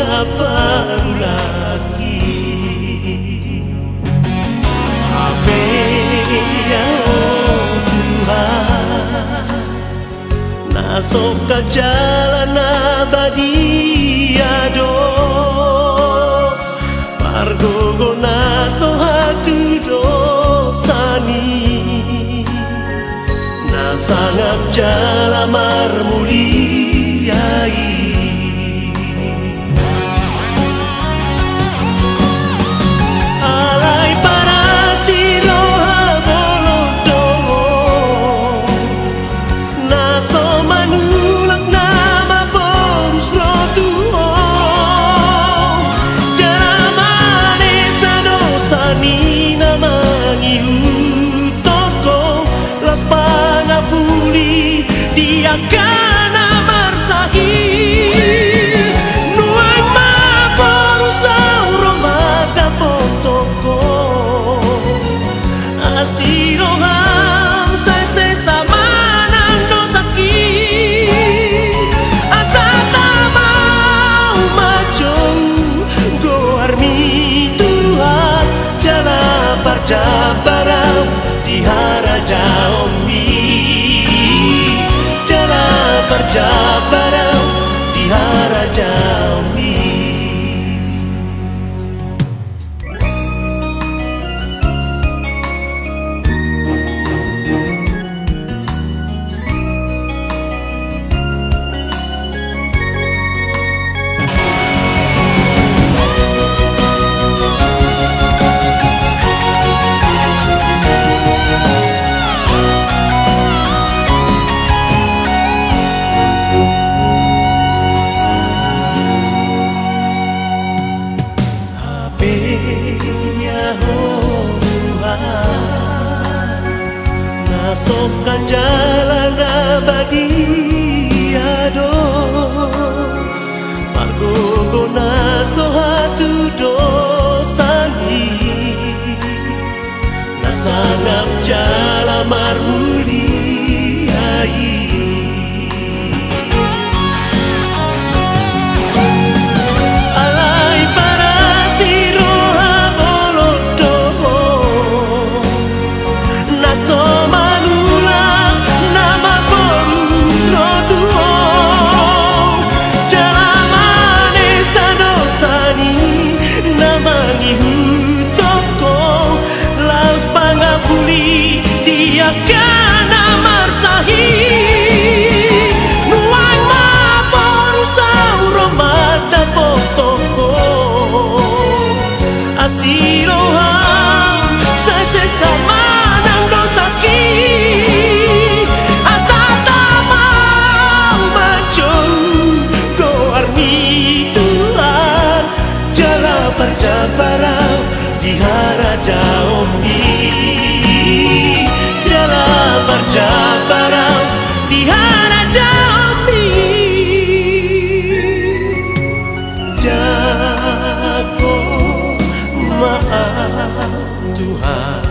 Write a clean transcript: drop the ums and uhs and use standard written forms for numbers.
baru lagi. Apa ya Tuhan, nasoka jalan abadi ado, margogo naso hatu dosani, nasangap jalan marmuliai. Dia kana marsahi nuang ma porusau romada potoko asiroham sai samanang dosaki asata mau majou go armi Tuhan jala parjabarau di harajaomi Jabarau di harajaomi. Nasokan jalan abadi ado, margogo naso hatu dosani, nasangap jalan marmuliai. Dia kana marsahi nuang ma porusau romada potoko asiroham sai samanang dosaki asata mau majou go armi Tuhan jala parjabarau di harajaomi. Jabarau di harajaomi, jago maaf Tuhan.